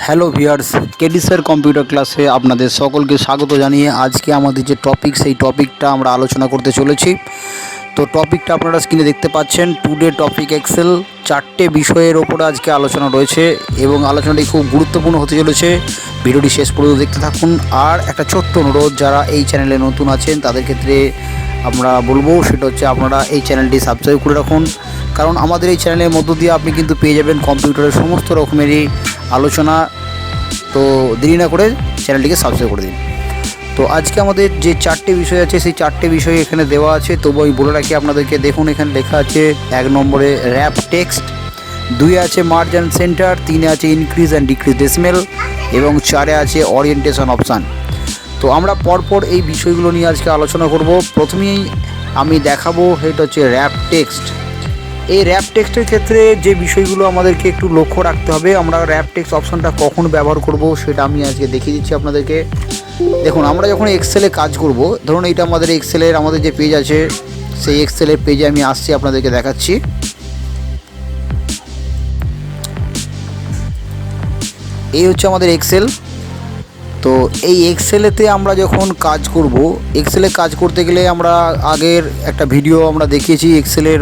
Hello viewers, KD sir computer ক্লাসে আপনাদের সকলকে স্বাগত জানিয়ে আজকে আমাদের যে টপিক সেই টপিকটা আমরা আলোচনা করতে চলেছি। তো টপিকটা আপনারা স্ক্রিনে দেখতে পাচ্ছেন, টুডে টপিক এক্সেল। 4টে বিষয়ের ওপরে আজকে আলোচনা রয়েছে এবং আলোচনাটি খুব গুরুত্বপূর্ণ হতে চলেছে। ভিডিওটি শেষ পর্যন্ত দেখতে থাকুন। আর একটা ছোট্ট অনুরোধ, যারা এই চ্যানেলে নতুন আছেন তাদের ক্ষেত্রে আমরা বলবো সেটা হচ্ছে আপনারা এই চ্যানেলটি সাবস্ক্রাইব করে রাখুন, কারণ আমাদের এই চ্যানেলের মধ্য দিয়ে আপনি কিন্তু পেয়ে যাবেন কম্পিউটারের সমস্ত রকমেরই আলোচনা। তো দেরি না করে চ্যানেলটিকে সাবস্ক্রাইব করে দিন। তো আজকে আমাদের যে 4টে বিষয় আছে সেই 4টে বিষয় এখানে দেওয়া আছে, তবু আমি বলে রাখি আপনাদেরকে। দেখুন, এখানে লেখা আছে 1 নম্বরে র্যাপ টেক্সট, 2-এ আছে মার্জ অ্যান্ড সেন্টার, 3-এ আছে ইনক্রিজ অ্যান্ড ডিক্রিজ ডেসিমেল এবং 4-এ আছে ওরিয়েন্টেশন অপশান। তো আমরা পরপর এই বিষয়গুলো নিয়ে আজকে আলোচনা করব। প্রথমেই আমি দেখাবো এটা হচ্ছে র্যাপ টেক্সট। এই র্যাপ টেক্সটের ক্ষেত্রে যে বিষয়গুলো আমাদেরকে একটু লক্ষ্য রাখতে হবে, আমরা র্যাপ টেক্সট অপশনটা কখন ব্যবহার করব সেটা আমি আজকে দেখিয়ে দিচ্ছি আপনাদেরকে। দেখুন, আমরা যখন এক্সেলে কাজ করব, ধরুন এইটা আমাদের এক্সেলের আমাদের যে পেজ আছে সেই এক্সেলের পেজে আমি আসছি, আপনাদেরকে দেখাচ্ছি। এই হচ্ছে আমাদের এক্সেল। তো এই এক্সেলেতে আমরা যখন কাজ করব, এক্সেলে কাজ করতে গেলে আমরা আগের একটা ভিডিও আমরা দেখিয়েছি, এক্সেলের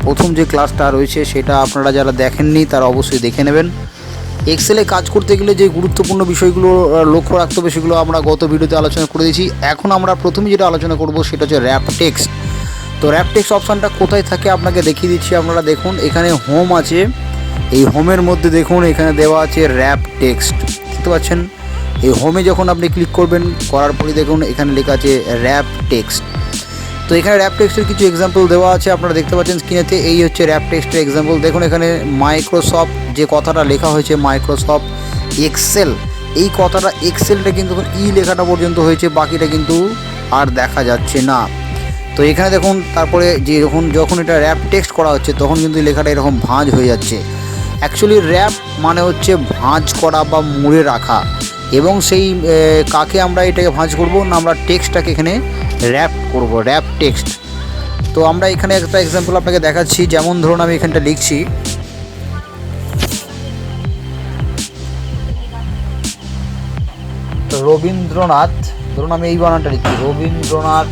প্রথম যে ক্লাসটা রয়েছে সেটা আপনারা যারা দেখেননি তারা অবশ্যই দেখে নেবেন। এক্সেলে কাজ করতে গেলে যে গুরুত্বপূর্ণ বিষয়গুলো লক্ষ্য রাখতে হবে সেগুলো আমরা গত ভিডিওতে আলোচনা করে দিয়েছি। এখন আমরা প্রথমে যেটা আলোচনা করব সেটা হচ্ছে র্যাপ টেক্সট। তো র্যাপ টেক্সট অপশানটা কোথায় থাকে আপনাকে দেখিয়ে দিচ্ছি। আপনারা দেখুন, এখানে হোম আছে, এই হোমের মধ্যে দেখুন এখানে দেওয়া আছে র্যাপ টেক্সট, দেখতে পাচ্ছেন। এই হোমে যখন আপনি ক্লিক করবেন, করার পরে দেখুন এখানে লেখা আছে র্যাপ টেক্সট। তো এখানে র্যাপ টেক্সটের কিছু এক্সাম্পল দেওয়া আছে, আপনারা দেখতে পাচ্ছেন স্ক্রিনেতে। এই হচ্ছে র্যাপ টেক্সটের এক্সাম্পল। দেখুন এখানে মাইক্রোসফট যে কথাটা লেখা হয়েছে, মাইক্রোসফট এক্সেল, এই কথাটা এক্সেলটা কিন্তু লেখাটা পর্যন্ত হয়েছে, বাকিটা কিন্তু আর দেখা যাচ্ছে না। তো এখানে দেখুন, তারপরে যে যখন এটা র্যাপ টেক্সট করা হচ্ছে তখন কিন্তু লেখাটা এরকম ভাঁজ হয়ে যাচ্ছে। অ্যাকচুয়ালি র্যাপ মানে হচ্ছে ভাঁজ করা বা মুড়ে রাখা, এবং সেই কাকে আমরা এটাকে ভাঁজ করব না, আমরা টেক্সটটাকে এখানে র্যাপ করব, র্যাপ টেক্সট। তো আমরা এখানে একটা এক্সাম্পল আপনাকে দেখাচ্ছি। যেমন ধরুন আমি এখানটা লিখছি রবীন্দ্রনাথ, ধরুন আমি এই বানানটা লিখছি, রবীন্দ্রনাথ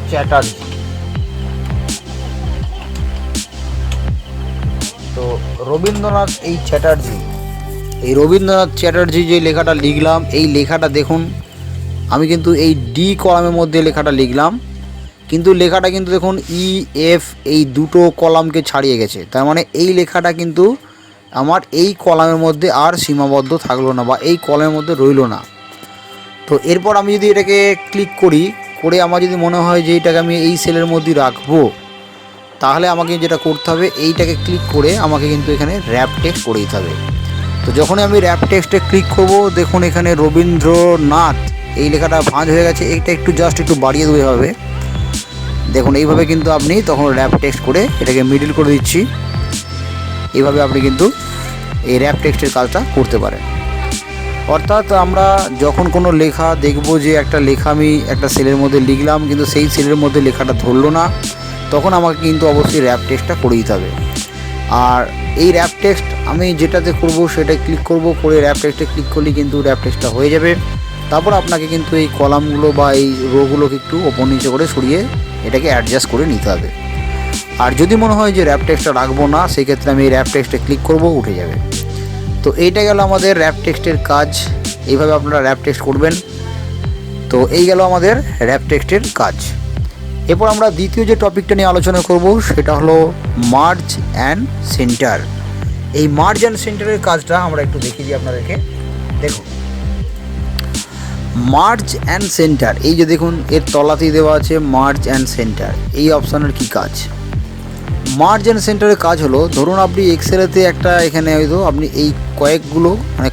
চ্যাটার্জি। তো রবীন্দ্রনাথ রবীন্দ্রনাথ চ্যাটার্জি যে লেখাটা লিখলাম, এই লেখাটা দেখুন আমি কিন্তু এই ডি কলামের মধ্যে লেখাটা লিখলাম, কিন্তু লেখাটা কিন্তু দেখুন EF এই দুটো কলামকে ছাড়িয়ে গেছে। তার মানে এই লেখাটা কিন্তু আমার এই কলামের মধ্যে আর সীমাবদ্ধ থাকলো না বা এই কলামের মধ্যে রইল না। তো এরপর আমি যদি এটাকে ক্লিক করে আমার যদি মনে হয় যে এটাকে আমি এই সেলের মধ্যে রাখবো, তাহলে আমাকে যেটা করতে হবে, এইটাকে ক্লিক করে আমাকে কিন্তু এখানে র্যাপ টেক্সট করে দিতে হবে। তো যখনই আমি র্যাপ টেক্সটে ক্লিক করব, দেখুন এখানে রবীন্দ্রনাথ এই লেখাটা ভাঁজ হয়ে গেছে। এইটা একটু বাড়িয়ে দেবে হবে, দেখুন এইভাবে কিন্তু আপনি তখন র্যাপ টেক্সট করে এটাকে মিডল করে দিচ্ছি। এইভাবে আপনি কিন্তু এই র্যাপ টেক্সটের কাজটা করতে পারেন। অর্থাৎ আমরা যখন কোনো লেখা দেখব যে একটা লেখা আমি একটা সেলের মধ্যে লিখলাম কিন্তু সেই সেলের মধ্যে লেখাটা ধরলো না, তখন আমাকে কিন্তু অবশ্যই র্যাপ টেক্সটটা করে দিতে হবে। আর এই র্যাপ টেক্সট আমি যেটাতে করব সেটাই ক্লিক করব, করে র্যাপ টেক্সটে ক্লিক করলেই কিন্তু র্যাপ টেক্সটটা হয়ে যাবে। তারপর আপনাকে কিন্তু এই কলামগুলো বা এই রোগুলোকে একটু ওপর নিচে করে সরিয়ে এটাকে অ্যাডজাস্ট করে নিতে হবে। আর যদি মনে হয় যে র্যাপ টেক্সটটা রাখবো না, সেক্ষেত্রে আমি এই র্যাপ টেক্সটে ক্লিক করব, উঠে যাবে। তো এইটা গেল আমাদের র্যাপ টেক্সটের কাজ। এইভাবে আপনারা র্যাপ টেক্সট করবেন। তো এই গেল আমাদের র্যাপ টেক্সটের কাজ। এরপর আমরা দ্বিতীয় যে টপিকটা নিয়ে আলোচনা করব সেটা হলো মার্জ অ্যান্ড সেন্টার। এই মার্জ অ্যান্ড সেন্টারের কাজটা আমরা একটু দেখিয়ে দিই আপনাদেরকে। দেখুন, মার্জ অ্যান্ড সেন্টার, এই যে দেখুন এর তলাতেই দেওয়া আছে মার্জ অ্যান্ড সেন্টার। এই অপশানের কি কাজ? মার্জ অ্যান্ড সেন্টারের কাজ হলো, ধরুন আপনি এক্সেলেতে একটা এখানে হয়তো আপনি এই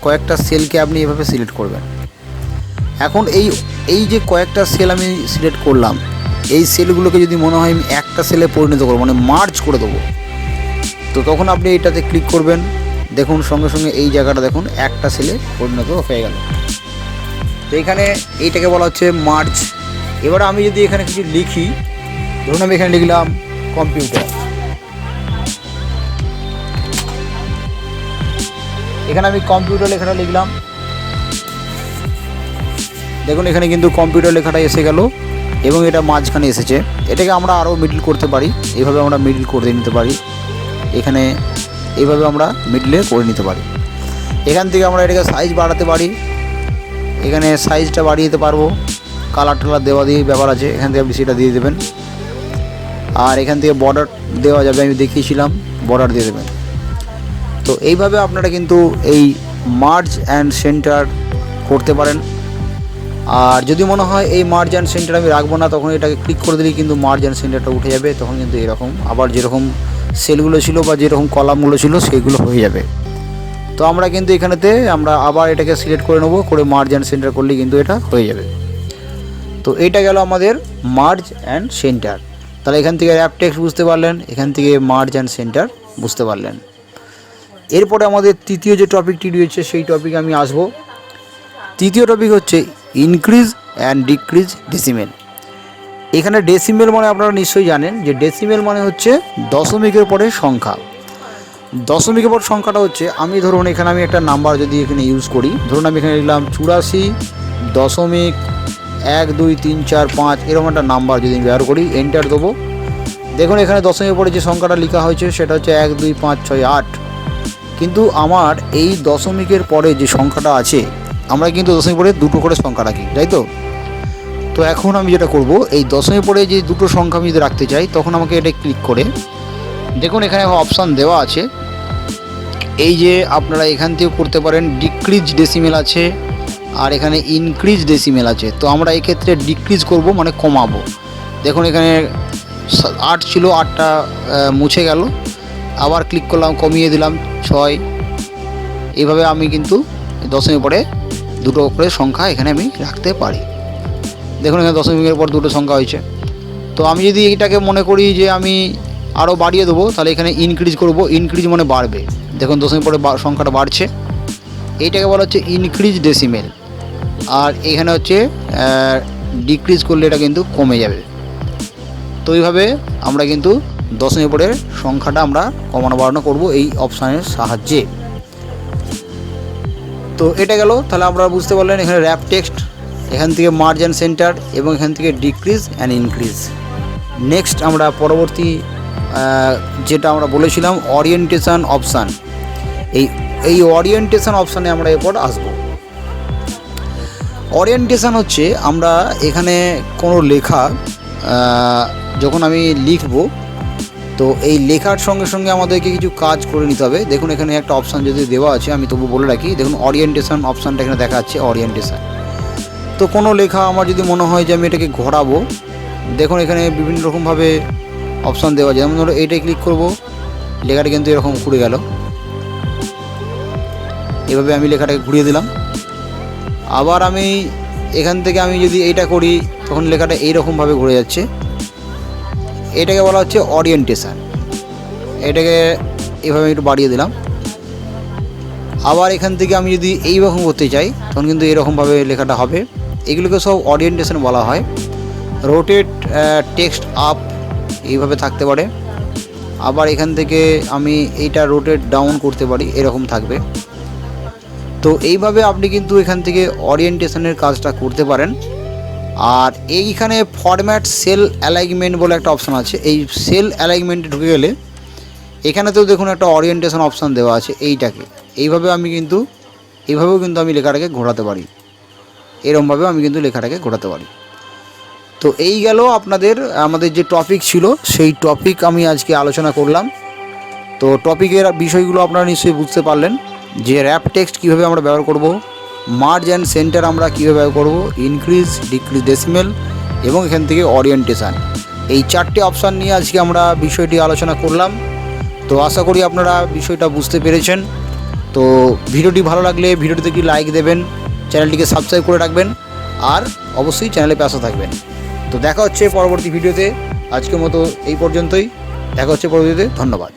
কয়েকটা সেলকে আপনি এভাবে সিলেক্ট করবেন। এখন এই যে কয়েকটা সেল আমি সিলেক্ট করলাম, এই সেলগুলোকে যদি মনে হয় আমি একটা সেলে পরিণত করবো, মানে মার্জ করে দেবো, তো তখন আপনি এইটাতে ক্লিক করবেন। দেখুন সঙ্গে সঙ্গে এই জায়গাটা দেখুন একটা সেলে পরিণত হয়ে গেল। তো এখানে এইটাকে বলা হচ্ছে মার্জ। এবার আমি যদি এখানে কিছু লিখি, ধরুন আমি এখানে লিখলাম কম্পিউটার, এখানে আমি কম্পিউটার লেখাটা লিখলাম, দেখুন এখানে কিন্তু কম্পিউটার লেখাটা এসে গেল এবং এটা মাঝখানে এসেছে। এটাকে আমরা আরও মিডল করতে পারি, এইভাবে আমরা মিডল করে নিতে পারি, এখানে এইভাবে আমরা মিডলে করে নিতে পারি। এখান থেকে আমরা এটাকে সাইজ বাড়াতে পারি, এখানে সাইজটা বাড়িয়ে দিতে পারবো, কালার টালার দেওয়া দিয়ে ব্যাপার আছে, এখান থেকে আপনি সেটা দিয়ে দেবেন। আর এখান থেকে বর্ডার দেওয়া যাবে, আমি দেখিয়েছিলাম বর্ডার দিয়ে দেবেন। তো এইভাবে আপনারা কিন্তু এই মার্জ অ্যান্ড সেন্টার করতে পারেন। আর যদি মনে হয় এই মার্জ অ্যান্ড সেন্টার আমি রাখবো না, তখন এটাকে ক্লিক করে দিলেই কিন্তু মার্জ অ্যান্ড সেন্টারটা উঠে যাবে। তখন কিন্তু এরকম আবার যেরকম সেলগুলো ছিল বা যেরকম কলামগুলো ছিল সেইগুলো হয়ে যাবে। তো আমরা কিন্তু এখানেতে আমরা আবার এটাকে সিলেক্ট করে নেবো, করে মার্জ অ্যান্ড সেন্টার করলেই কিন্তু এটা হয়ে যাবে। তো এটা গেল আমাদের মার্জ অ্যান্ড সেন্টার। তাহলে এখান থেকে র্যাপ টেক্সট বুঝতে পারলেন, এখান থেকে মার্জ অ্যান্ড সেন্টার বুঝতে পারলেন। এরপরে আমাদের তৃতীয় যে টপিকটি রয়েছে সেই টপিকে আমি আসব। তৃতীয় টপিক হচ্ছে ইনক্রিজ অ্যান্ড ডিক্রিজ ডেসিমেল। এখানে ডেসিমেল মানে আপনারা নিশ্চয়ই জানেন যে ডেসিমেল মানে হচ্ছে দশমিকের পরে সংখ্যা। দশমিকের পর সংখ্যাটা হচ্ছে, আমি ধরুন এখানে আমি একটা নাম্বার যদি এখানে ইউজ করি, ধরুন আমি এখানে লিখলাম 84.12345 এরকম একটা নাম্বার যদি আমি ব্যবহার করি, এন্টার দেবো। দেখুন এখানে দশমিকের পরে যে সংখ্যাটা লেখা হয়েছে সেটা হচ্ছে 12568। কিন্তু আমার এই দশমিকের পরে যে সংখ্যাটা আছে, আমরা কিন্তু দশমিক পরে দুটো করে সংখ্যা রাখি, তাই তো? তো এখন আমি যেটা করব, এই দশমিক পরে যে দুটো সংখ্যা আমি যদি রাখতে চাই, তখন আমাকে এটা ক্লিক করে দেখুন এখানে অপশান দেওয়া আছে। এই যে আপনারা এখান থেকে করতে পারেন ডিক্রিজ ডেসিমেল আছে, আর এখানে ইনক্রিজ ডেসিমেল আছে। তো আমরা এক্ষেত্রে ডিক্রিজ করব, মানে কমাবো। দেখুন এখানে 8 ছিল, 8টা মুছে গেল, আবার ক্লিক করলাম, কমিয়ে দিলাম 6। এইভাবে আমি কিন্তু দশমিক পরে দুটো করে সংখ্যা এখানে আমি রাখতে পারি। দেখুন এখানে দশমিকের পর দুটো সংখ্যা হয়েছে। তো আমি যদি এটাকে মনে করি যে আমি আরও বাড়িয়ে দেবো, তাহলে এখানে ইনক্রিজ করব। ইনক্রিজ মানে বাড়বে, দেখুন দশমিক পরে সংখ্যাটা বাড়ছে, এইটাকে বলা হচ্ছে ইনক্রিজ ডেসিমেল। আর এখানে হচ্ছে ডিক্রিজ করলে এটা কিন্তু কমে যাবে। তো এইভাবে আমরা কিন্তু দশমিক পরে সংখ্যাটা আমরা কমানো বাড়ানো করব এই অপশানের সাহায্যে। তো এটা গেল, তাহলে আপনারা বুঝতে পারলেন এখানে র্যাপ টেক্সট, এখান থেকে মার্জ অ্যান্ড সেন্টার এবং এখান থেকে ডিক্রিজ অ্যান্ড ইনক্রিজ। নেক্সট আমরা পরবর্তী যেটা আমরা বলেছিলাম ওরিয়েন্টেশন অপশান, এই ওরিয়েন্টেশন অপশানে আমরা এরপর আসব। ওরিয়েন্টেশন হচ্ছে আমরা এখানে কোনো লেখা যখন আমি লিখব, তো এই লেখার সঙ্গে সঙ্গে আমাদেরকে কিছু কাজ করে নিতে হবে। দেখুন এখানে একটা অপশান যদি দেওয়া আছে, আমি তবু বলে রাখি, দেখুন ওরিয়েন্টেশন অপশানটা এখানে দেখা যাচ্ছে, ওরিয়েন্টেশন। তো কোনো লেখা আমার যদি মনে হয় যে আমি এটাকে ঘোরাবো, দেখুন এখানে বিভিন্ন রকমভাবে অপশান দেওয়া যায়। যেমন ধরো এইটাই ক্লিক করব, লেখাটা কিন্তু এরকম ঘুরে গেল। এভাবে আমি লেখাটাকে ঘুরিয়ে দিলাম। আবার আমি এখান থেকে আমি যদি এইটা করি, তখন লেখাটা এইরকমভাবে ঘুরে যাচ্ছে। এটাকে বলা হচ্ছে ওরিয়েন্টেশন। এটাকে এভাবে একটু বাড়িয়ে দিলাম। আবার এখান থেকে আমি যদি এইরকম করতে চাই, তখন কিন্তু এরকমভাবে লেখাটা হবে। এগুলোকে সব ওরিয়েন্টেশন বলা হয়। রোটেট টেক্সট আপ এইভাবে থাকতে পারে। আবার এখান থেকে আমি এইটা রোটেট ডাউন করতে পারি, এরকম থাকবে। তো এইভাবে আপনি কিন্তু এখান থেকে ওরিয়েন্টেশনের কাজটা করতে পারেন। আর এইখানে ফরম্যাট সেল অ্যালাইনমেন্ট বলে একটা অপশান আছে। এই সেল অ্যালাইনমেন্টে ঢুকে গেলে এখানেতেও দেখুন একটা ওরিয়েন্টেশন অপশান দেওয়া আছে। এইভাবে আমি কিন্তু এইভাবেও কিন্তু আমি লেখাটাকে ঘোরাতে পারি, এরকমভাবেও আমি কিন্তু লেখাটাকে ঘোরাতে পারি। তো এই গেল আমাদের যে টপিক ছিল, সেই টপিক আমি আজকে আলোচনা করলাম। তো টপিকের বিষয়গুলো আপনারা নিশ্চয়ই বুঝতে পারলেন যে র্যাপ টেক্সট কীভাবে আমরা ব্যবহার করব, মার্জ অ্যান্ড সেন্টার আমরা কীভাবে ব্যবহার করব, ইনক্রিজ ডিক্রিজ ডেসিমেল এবং এখান থেকে ওরিয়েন্টেশন, এই 4টে অপশান নিয়ে আজকে আমরা বিষয়টি আলোচনা করলাম। তো আশা করি আপনারা বিষয়টা বুঝতে পেরেছেন। তো ভিডিওটি ভালো লাগলে ভিডিওটিতে একটি লাইক দেবেন, চ্যানেলটিকে সাবস্ক্রাইব করে রাখবেন, আর অবশ্যই চ্যানেলে পাশে থাকবেন। তো দেখা হচ্ছে পরবর্তী ভিডিওতে। আজকের মতো এই পর্যন্তই, দেখা হচ্ছে পরবর্তীতে। ধন্যবাদ।